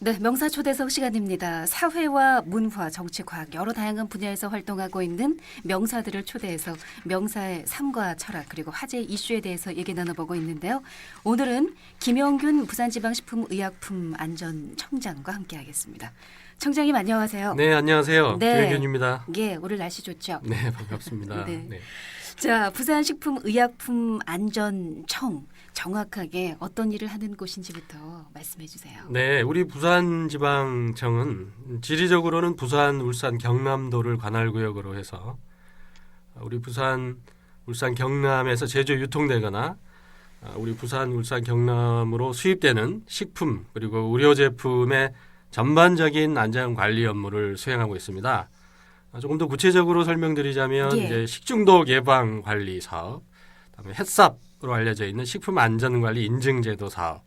네, 명사초대석 시간입니다. 사회와 문화, 정치, 과학 여러 다양한 분야에서 활동하고 있는 명사들을 초대해서 명사의 삶과 철학 그리고 화제 이슈에 대해서 얘기 나눠보고 있는데요. 오늘은 김영균 부산지방식품의약품안전청장과 함께하겠습니다. 청장님 안녕하세요. 네, 안녕하세요. 네. 김영균입니다. 예, 오늘 날씨 좋죠? 네, 반갑습니다. 네. 네. 자, 부산식품의약품안전청 정확하게 어떤 일을 하는 곳인지부터 말씀해 주세요. 네, 우리 부산지방청은 지리적으로는 부산, 울산, 경남도를 관할구역으로 해서 우리 부산, 울산, 경남에서 제조 유통되거나 우리 부산, 울산, 경남으로 수입되는 식품 그리고 의료 제품의 전반적인 안전 관리 업무를 수행하고 있습니다. 조금 더 구체적으로 설명드리자면 예. 이제 식중독 예방 관리 사업, 그다음에 햇삽으로 알려져 있는 식품 안전관리 인증제도 사업,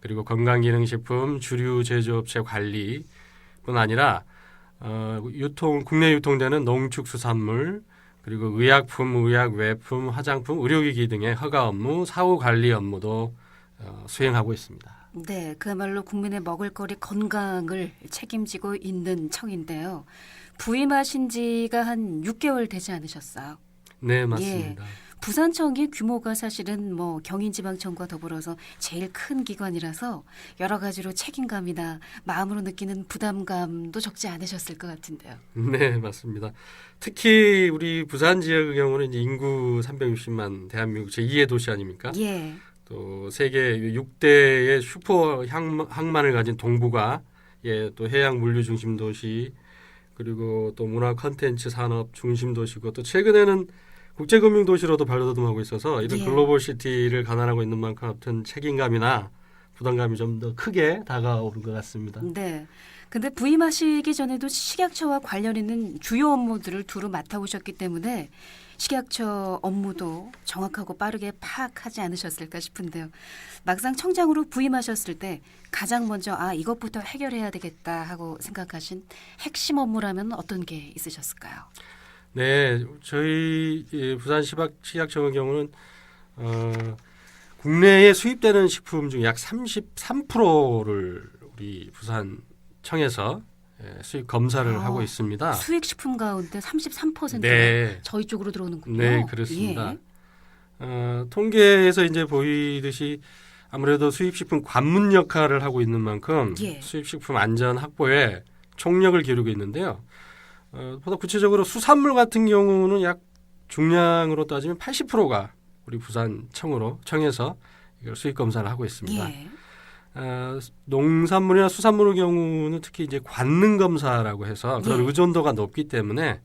그리고 건강기능식품 주류 제조업체 관리뿐 아니라 국내 유통되는 농축수산물 그리고 의약품, 의약외품, 화장품, 의료기기 등의 허가 업무, 사후 관리 업무도 수행하고 있습니다. 네, 그야말로 국민의 먹을거리 건강을 책임지고 있는 청인데요. 부임하신 지가 한 6개월 되지 않으셨어요? 네, 맞습니다. 부산청이 규모가 사실은 뭐 경인지방청과 더불어서 제일 큰 기관이라서 여러 가지로 책임감이나 마음으로 느끼는 부담감도 적지 않으셨을 것 같은데요. 네, 맞습니다. 특히 우리 부산 지역의 경우는 이제 인구 360만 대한민국 제2의 도시 아닙니까? 예, 또 세계 6대의 슈퍼 항만을 가진 동부가 또 해양 물류 중심 도시 그리고 또 문화 콘텐츠 산업 중심 도시고 또 최근에는 국제금융 도시로도 발돋움하고 있어서 이런 예. 글로벌 시티를 관할하고 있는 만큼 아무튼 책임감이나 부담감이 좀 더 크게 다가오는 것 같습니다. 네. 근데 부임하시기 전에도 식약처와 관련 있는 주요 업무들을 두루 맡아오셨기 때문에 식약처 업무도 정확하고 빠르게 파악하지 않으셨을까 싶은데요. 막상 청장으로 부임하셨을 때 가장 먼저 이것부터 해결해야 되겠다 하고 생각하신 핵심 업무라면 어떤 게 있으셨을까요? 네, 저희 부산 식약청의 경우는 국내에 수입되는 식품 중 약 33%를 우리 부산청에서 수입 검사를 하고 있습니다. 수익식품 가운데 33%가 네, 저희 쪽으로 들어오는군요. 네, 그렇습니다. 예. 통계에서 이제 보이듯이 아무래도 수입식품 관문 역할을 하고 있는 만큼 예. 수입식품 안전 확보에 총력을 기울이고 있는데요. 보다 구체적으로 수산물 같은 경우는 약 중량으로 따지면 80%가 우리 부산청에서 이걸 수입 검사를 하고 있습니다. 예. 농산물이나 수산물의 경우는 특히 이제 관능 검사라고 해서 그런 예. 의존도가 높기 때문에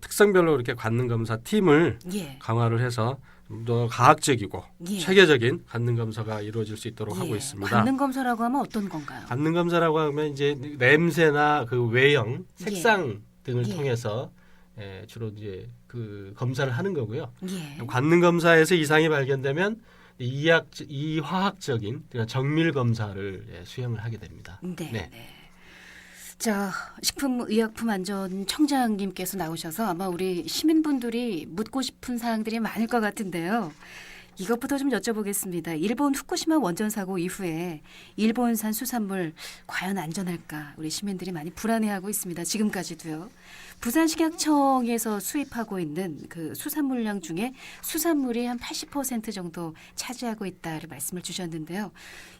특성별로 이렇게 관능 검사 팀을 예. 강화를 해서 좀 더 과학적이고 예. 체계적인 관능 검사가 이루어질 수 있도록 하고 있습니다. 관능 검사라고 하면 어떤 건가요? 관능 검사라고 하면 이제 냄새나 그 외형, 색상 등을 예. 통해서 주로 이제 그 검사를 하는 거고요. 예. 관능 검사에서 이상이 발견되면 이화학적인 정밀 검사를 수행을 하게 됩니다. 네. 네. 네. 자, 식품의약품안전청장님께서 나오셔서 아마 우리 시민분들이 묻고 싶은 사항들이 많을 것 같은데요. 이것부터 좀 여쭤보겠습니다. 일본 후쿠시마 원전 사고 이후에 일본산 수산물 과연 안전할까? 우리 시민들이 많이 불안해하고 있습니다. 지금까지도요. 부산식약청에서 수입하고 있는 그 수산물량 중에 수산물이 한 80% 정도 차지하고 있다를 말씀을 주셨는데요.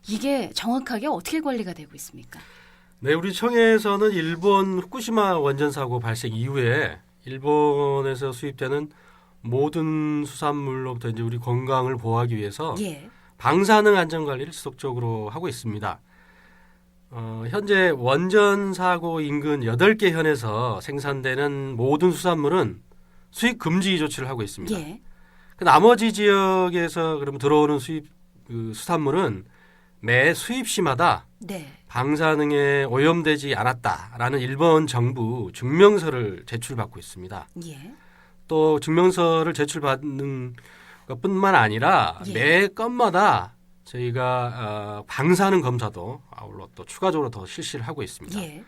이게 정확하게 어떻게 관리가 되고 있습니까? 네, 우리 청에서는 일본 후쿠시마 원전 사고 발생 이후에 일본에서 수입되는 모든 수산물로부터 이제 우리 건강을 보호하기 위해서 예. 방사능 안전 관리를 지속적으로 하고 있습니다. 현재 원전 사고 인근 8개 현에서 생산되는 모든 수산물은 수입 금지 조치를 하고 있습니다. 예. 그 나머지 지역에서 그럼 들어오는 수산물은 매 수입시마다 네. 방사능에 오염되지 않았다라는 일본 정부 증명서를 제출받고 있습니다. 예. 또 증명서를 제출받는 것뿐만 아니라 예. 매 건마다 저희가 방사능 검사도 아울러 또 추가적으로 더 실시를 하고 있습니다. 예.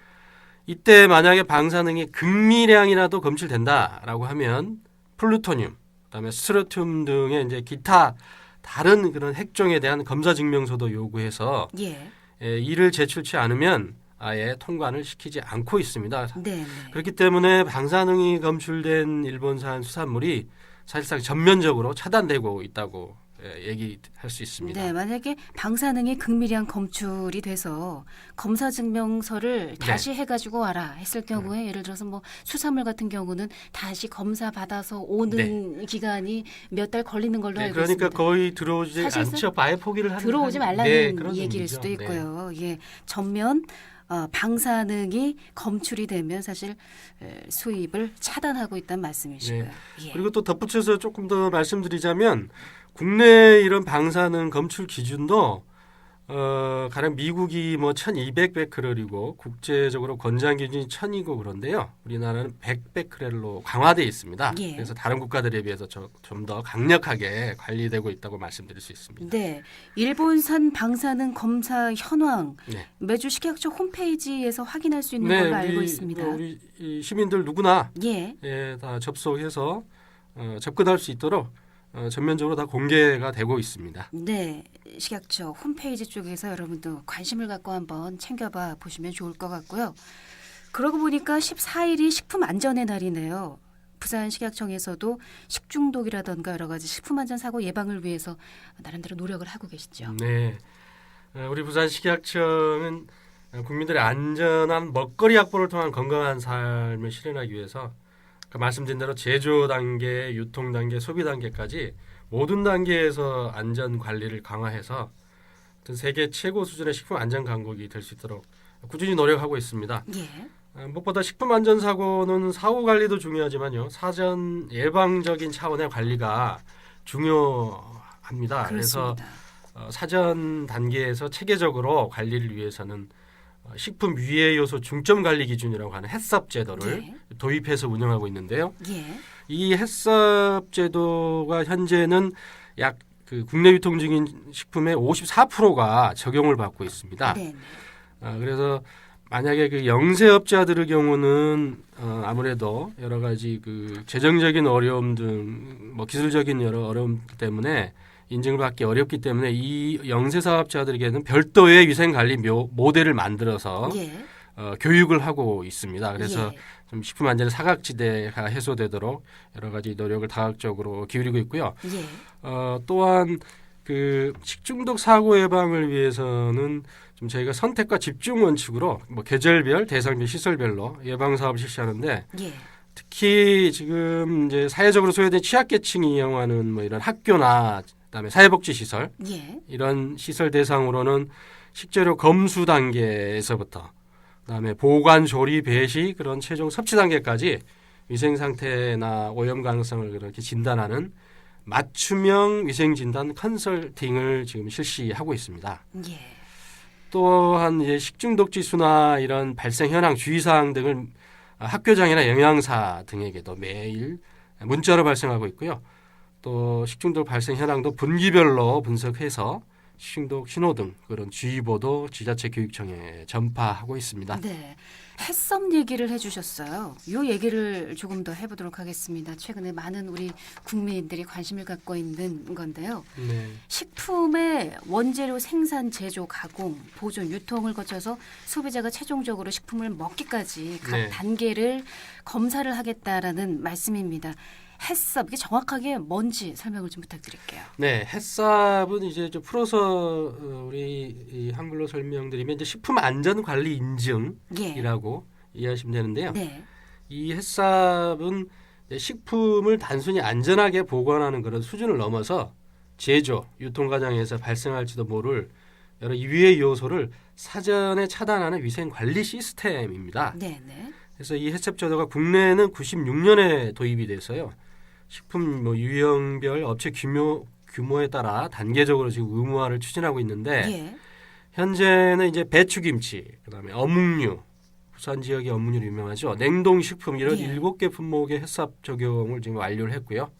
이때 만약에 방사능이 극미량이라도 검출된다라고 하면 플루토늄, 그다음에 스트론튬 등의 이제 기타 다른 그런 핵종에 대한 검사 증명서도 요구해서 예. 이를 제출치 않으면 아예 통관을 시키지 않고 있습니다. 네, 네. 그렇기 때문에 방사능이 검출된 일본산 수산물이 사실상 전면적으로 차단되고 있다고 얘기할 수 있습니다. 네, 만약에 방사능이 극미량 검출이 돼서 검사 증명서를 다시 해가지고 와라 했을 경우에 예를 들어서 뭐 수산물 같은 경우는 다시 검사 받아서 오는 기간이 몇 달 걸리는 걸로 알고 그러니까 있습니다. 거의 들어오지 사실상 않죠. 아예 포기를 하는 들어오지 말라는 그런 얘기일 의미죠. 수도 있고요. 예, 전면 방사능이 검출이 되면 사실 수입을 차단하고 있다는 말씀이시고요. 예. 그리고 또 덧붙여서 조금 더 말씀드리자면 국내 이런 방사능 검출 기준도 가령 미국이 뭐 1200베크렐이고 국제적으로 권장 기준이 1000이고 그런데요. 우리나라는 100베크렐로 강화되어 있습니다. 예. 그래서 다른 국가들에 비해서 좀 더 강력하게 관리되고 있다고 말씀드릴 수 있습니다. 네, 일본산 방사능 검사 현황 네. 매주 식약처 홈페이지에서 확인할 수 있는 걸로 알고 있습니다. 우리 이 시민들 누구나 예, 다 접속해서 접근할 수 있도록 전면적으로 다 공개가 되고 있습니다. 네, 식약처 홈페이지 쪽에서 여러분도 관심을 갖고 한번 챙겨봐 보시면 좋을 것 같고요. 그러고 보니까 14일이 식품안전의 날이네요. 부산 식약청에서도 식중독이라던가 여러 가지 식품안전 사고 예방을 위해서 나름대로 노력을 하고 계시죠. 네, 우리 부산 식약청은 국민들의 안전한 먹거리 확보를 통한 건강한 삶을 실현하기 위해서 말씀드린 대로 제조 단계, 유통 단계, 소비 단계까지 모든 단계에서 안전 관리를 강화해서 세계 최고 수준의 식품 안전 강국이 될 수 있도록 꾸준히 노력하고 있습니다. 예, 무엇보다 식품 안전 사고는 사후 관리도 중요하지만요, 사전 예방적인 차원의 관리가 중요합니다. 그래서 그렇습니다. 사전 단계에서 체계적으로 관리를 위해서는 식품 위해 요소 중점 관리 기준이라고 하는 햇삽 제도를 예. 도입해서 운영하고 있는데요. 예, 이 햇삽 제도가 현재는 약 그 국내 유통 중인 식품의 54%가 적용을 받고 있습니다. 네, 그래서 만약에 그 영세업자들의 경우는 아무래도 여러 가지 그 재정적인 어려움 등 뭐 기술적인 여러 어려움 때문에 인증을 받기 어렵기 때문에 이 영세 사업자들에게는 별도의 위생 관리 모델을 만들어서 예, 교육을 하고 있습니다. 그래서 예. 좀 식품 안전의 사각지대가 해소되도록 여러 가지 노력을 다각적으로 기울이고 있고요. 예. 또한 그 식중독 사고 예방을 위해서는 좀 저희가 선택과 집중 원칙으로 뭐 계절별, 대상별, 시설별로 예방 사업을 실시하는데 예. 특히 지금 이제 사회적으로 소외된 취약계층이 이용하는 뭐 이런 학교나 그다음에 사회복지 시설 예. 이런 시설 대상으로는 식재료 검수 단계에서부터 그다음에 보관, 조리, 배시 그런 최종 섭취 단계까지 위생 상태나 오염 가능성을 그렇게 진단하는 맞춤형 위생 진단 컨설팅을 지금 실시하고 있습니다. 예. 또한 이제 식중독 지수나 이런 발생 현황, 주의사항 등을 학교장이나 영양사 등에게도 매일 문자로 발송하고 있고요. 또 식중독 발생 현황도 분기별로 분석해서 식중독 신호등 그런 주의보도 지자체 교육청에 전파하고 있습니다. 네. 햇섭 얘기를 해주셨어요. 이 얘기를 조금 더 해보도록 하겠습니다. 최근에 많은 우리 국민들이 관심을 갖고 있는 건데요. 네. 식품의 원재료 생산, 제조, 가공, 보존, 유통을 거쳐서 소비자가 최종적으로 식품을 먹기까지 각 네. 단계를 검사를 하겠다라는 말씀입니다. 햇섭 이게 정확하게 뭔지 설명을 좀 부탁드릴게요. 네, 햇삽은 이제 좀 풀어서 우리 이 한글로 설명드리면 이제 식품 안전 관리 인증이라고 이해하시면 되는데요. 네. 이 햇삽은 식품을 단순히 안전하게 보관하는 그런 수준을 넘어서 제조, 유통 과정에서 발생할지도 모를 여러 유해 요소를 사전에 차단하는 위생 관리 시스템입니다. 네, 네. 그래서 이 햇삽 제도가 국내에는 96년에 도입이 돼서요. 식품 뭐 유형별 업체 규모에 따라 단계적으로 지금 의무화를 추진하고 있는데 예. 현재는 이제 배추김치, 그다음에 어묵류, 부산 지역의 어묵류로 유명하죠. 냉동식품 이런 예. 7개 품목의 햇삽 적용을 지금 완료를 했고요.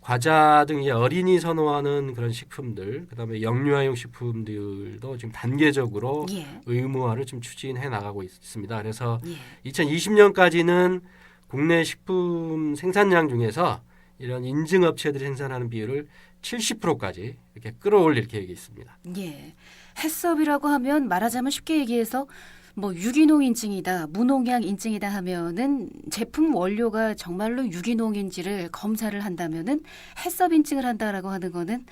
과자 등 이제 어린이 선호하는 그런 식품들, 그다음에 영유아용 식품들도 지금 단계적으로 예. 의무화를 좀 추진해 나가고 있습니다. 그래서 예. 2020년까지는 국내 식품 생산량 중에서 이런 인증 업체들이 생산하는 비율을 70%까지 이렇게 끌어올릴 계획이 있습니다. 예. 해썹이라고 하면 말하자면 쉽게 얘기해서 뭐 유기농 인증이다, 무농약 인증이다 하면은 제품 원료가 정말로 유기농인지를 검사를 한다면은 해썹 인증을 한다라고 하는 거는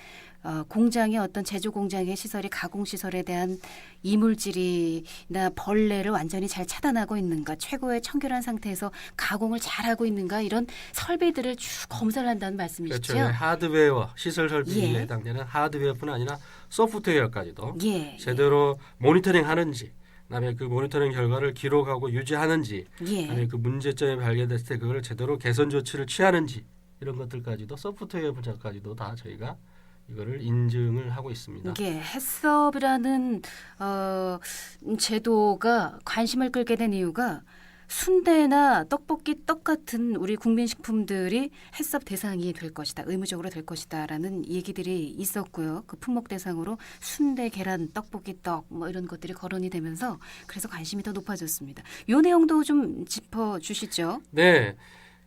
공장의 어떤 제조 공장의 시설이 가공 시설에 대한 이물질이나 벌레를 완전히 잘 차단하고 있는가, 최고의 청결한 상태에서 가공을 잘하고 있는가 이런 설비들을 쭉 검사를 한다는 말씀이시죠? 그렇죠. 하드웨어 시설 설비에 예. 해당되는 하드웨어뿐 아니라 소프트웨어까지도 예, 제대로 모니터링하는지, 그다음에 그 모니터링 결과를 기록하고 유지하는지, 예, 그다음에 그 문제점이 발견됐을 때 그걸 제대로 개선 조치를 취하는지 이런 것들까지도 소프트웨어 분야까지도 다 저희가 이거를 인증을 하고 있습니다. 이게 해썹이라는 제도가 관심을 끌게 된 이유가 순대나 떡볶이, 떡 같은 우리 국민식품들이 해썹 대상이 될 것이다, 의무적으로 될 것이다라는 얘기들이 있었고요. 그 품목 대상으로 순대, 계란, 떡볶이, 떡 뭐 이런 것들이 거론이 되면서 그래서 관심이 더 높아졌습니다. 이 내용도 좀 짚어주시죠. 네.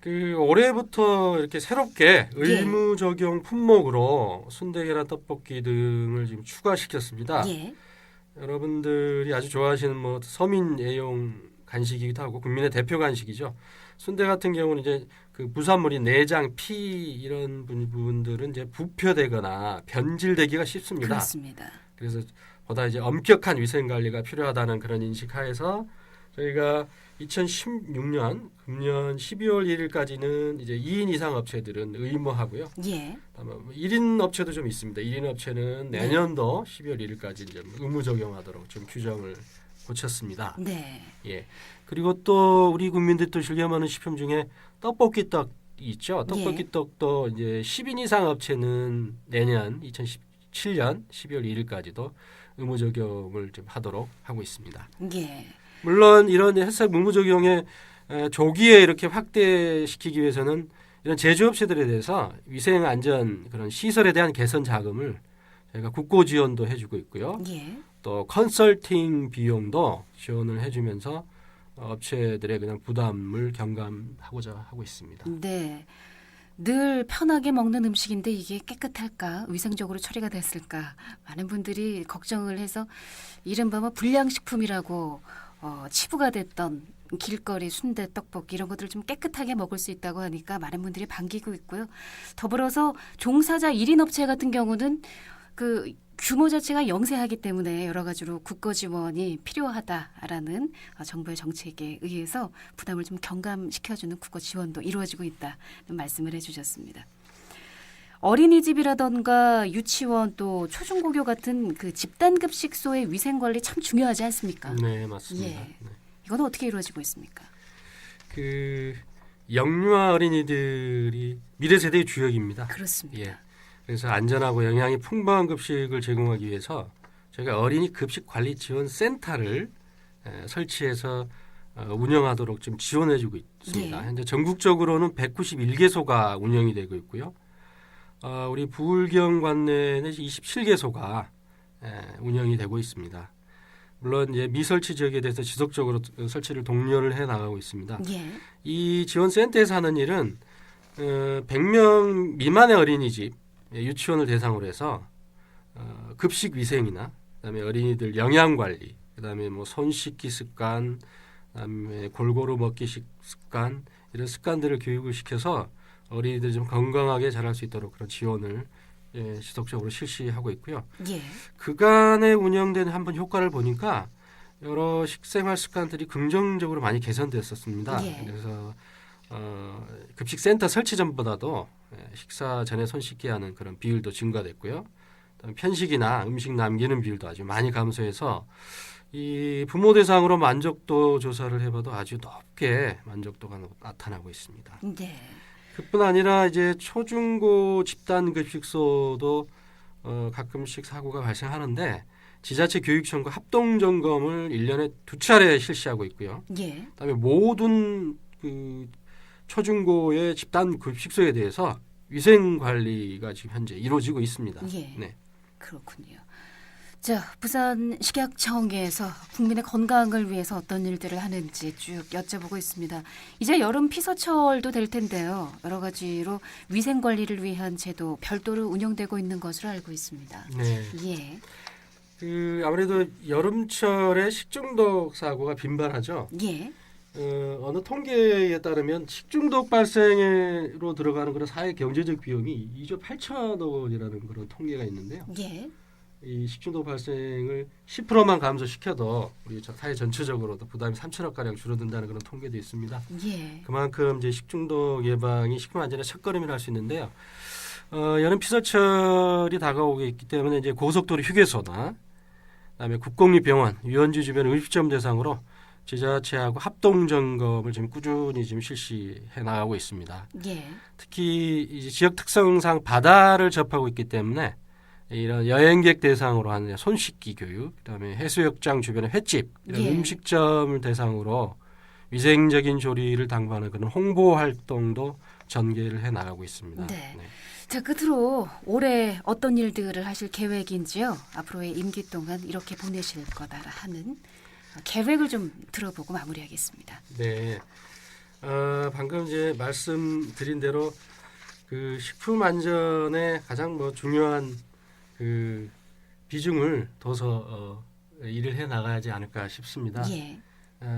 그 올해부터 이렇게 새롭게 의무 적용 품목으로 순대, 계란, 떡볶이 등을 지금 추가시켰습니다. 예, 여러분들이 아주 좋아하시는 뭐 서민 애용 간식이기도 하고 국민의 대표 간식이죠. 순대 같은 경우는 이제 그 부산물이 내장, 피 이런 부분들은 이제 부표되거나 변질되기가 쉽습니다. 그렇습니다. 그래서 보다 이제 엄격한 위생 관리가 필요하다는 그런 인식하에서 저희가 2016년 금년 12월 1일까지는 이제 2인 이상 업체들은 의무하고요. 예, 다만 1인 업체도 좀 있습니다. 1인 업체는 내년도 12월 1일까지 이제 의무 적용하도록 좀 규정을 고쳤습니다. 네, 예. 그리고 또 우리 국민들이 또 즐겨먹는 식품 중에 떡볶이 떡 있죠. 떡볶이 예. 떡도 이제 10인 이상 업체는 내년 2017년 12월 1일까지도 의무 적용을 좀 하도록 하고 있습니다. 예, 물론 이런 해썹 의무 적용에 조기에 이렇게 확대시키기 위해서는 이런 제조업체들에 대해서 위생 안전 그런 시설에 대한 개선 자금을 저희가 국고 지원도 해주고 있고요. 예. 또 컨설팅 비용도 지원을 해주면서 업체들의 그냥 부담을 경감하고자 하고 있습니다. 네. 늘 편하게 먹는 음식인데 이게 깨끗할까? 위생적으로 처리가 됐을까? 많은 분들이 걱정을 해서 이른바 뭐 불량식품이라고 치부가 됐던 길거리 순대, 떡볶이 이런 것들을 좀 깨끗하게 먹을 수 있다고 하니까 많은 분들이 반기고 있고요. 더불어서 종사자 1인 업체 같은 경우는 그 규모 자체가 영세하기 때문에 여러 가지로 국고 지원이 필요하다라는 정부의 정책에 의해서 부담을 좀 경감시켜주는 국고 지원도 이루어지고 있다는 말씀을 해주셨습니다. 어린이집이라던가 유치원 또 초중고교 같은 그 집단급식소의 위생관리 참 중요하지 않습니까? 네, 맞습니다. 예. 네. 이건 어떻게 이루어지고 있습니까? 그 영유아 어린이들이 미래 세대의 주역입니다. 그렇습니다. 예. 그래서 안전하고 영양이 풍부한 급식을 제공하기 위해서 저희가 어린이 급식 관리 지원 센터를 설치해서 운영하도록 좀 지원해주고 있습니다. 예. 현재 전국적으로는 191개소가 운영이 되고 있고요. 우리 부울경 관내는 27개소가 운영이 되고 있습니다. 물론 이제 미설치 지역에 대해서 지속적으로 설치를 독려를 해 나가고 있습니다. 예. 이 지원 센터에서 하는 일은 100명 미만의 어린이집, 유치원을 대상으로 해서 급식 위생이나 그다음에 어린이들 영양 관리, 그다음에 뭐 손 씻기 습관, 그다음에 골고루 먹기 습관 이런 습관들을 교육을 시켜서 어린이들이 좀 건강하게 자랄 수 있도록 그런 지원을 지속적으로 실시하고 있고요. 예. 그간에 운영된 한번 효과를 보니까 여러 식생활 습관들이 긍정적으로 많이 개선됐었습니다. 예. 그래서 급식센터 설치 전보다도 식사 전에 손 씻게 하는 그런 비율도 증가됐고요. 편식이나 음식 남기는 비율도 아주 많이 감소해서 이 부모 대상으로 만족도 조사를 해봐도 아주 높게 만족도가 나타나고 있습니다. 네. 그뿐 아니라 이제 초중고 집단 급식소도 가끔씩 사고가 발생하는데 지자체 교육청과 합동 점검을 1년에 2차례 실시하고 있고요. 예. 그다음에 모든 그 초중고의 집단 급식소에 대해서 위생 관리가 지금 현재 이루어지고 있습니다. 예. 네. 그렇군요. 자, 부산 식약청에서 국민의 건강을 위해서 어떤 일들을 하는지 쭉 여쭤보고 있습니다. 이제 여름 피서철도 될 텐데요. 여러 가지로 위생 관리를 위한 제도 별도로 운영되고 있는 것으로 알고 있습니다. 네. 예. 아무래도 여름철에 식중독 사고가 빈번하죠. 예. 어느 통계에 따르면 식중독 발생으로 들어가는 그런 사회 경제적 비용이 2조 8천억 원이라는 그런 통계가 있는데요. 예. 이 식중독 발생을 10%만 감소시켜도 우리 사회 전체적으로도 부담이 3천억 가량 줄어든다는 그런 통계도 있습니다. 예. 그만큼 이제 식중독 예방이 식품 안전의 첫걸음이라 할 수 있는데요. 여름 피서철이 다가오고 있기 때문에 이제 고속도로 휴게소나 그다음에 국공립병원, 유원지 주변 음식점 대상으로 지자체하고 합동 점검을 지금 꾸준히 지금 실시해 나가고 있습니다. 예. 특히 이제 지역 특성상 바다를 접하고 있기 때문에 이런 여행객 대상으로 하는 손 씻기 교육, 그다음에 해수욕장 주변의 횟집 이런 예. 음식점을 대상으로 위생적인 조리를 당부하는 그런 홍보 활동도 전개를 해 나가고 있습니다. 네. 자, 끝으로 올해 어떤 일들을 하실 계획인지요? 앞으로의 임기 동안 이렇게 보내실 거다 하는 계획을 좀 들어보고 마무리하겠습니다. 네. 방금 이제 말씀드린 대로 그 식품 안전의 가장 중요한 그 비중을 둬서 일을 해 나가야지 않을까 싶습니다. 예.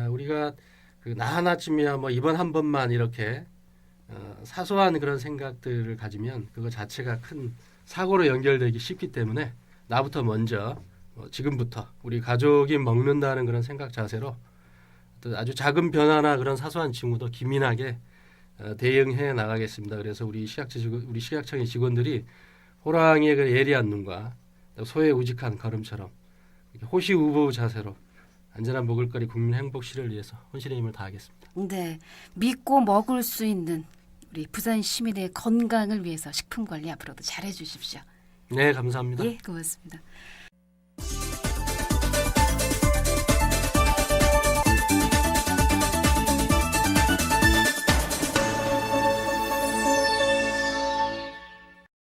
우리가 그 나 하나쯤이야 이번 한 번만 이렇게 사소한 그런 생각들을 가지면 그거 자체가 큰 사고로 연결되기 쉽기 때문에 나부터 먼저 지금부터 우리 가족이 먹는다는 그런 생각 자세로 또 아주 작은 변화나 그런 사소한 징후도 기민하게 대응해 나가겠습니다. 그래서 우리 식약청의 직원들이 호랑이의 그 예리한 눈과 소의 우직한 걸음처럼 이렇게 호시우부 자세로 안전한 먹을거리 국민 행복 실현을 위해서 혼신의 힘을 다하겠습니다. 네. 믿고 먹을 수 있는 우리 부산 시민의 건강을 위해서 식품 관리 앞으로도 잘해 주십시오. 네, 감사합니다. 예, 고맙습니다.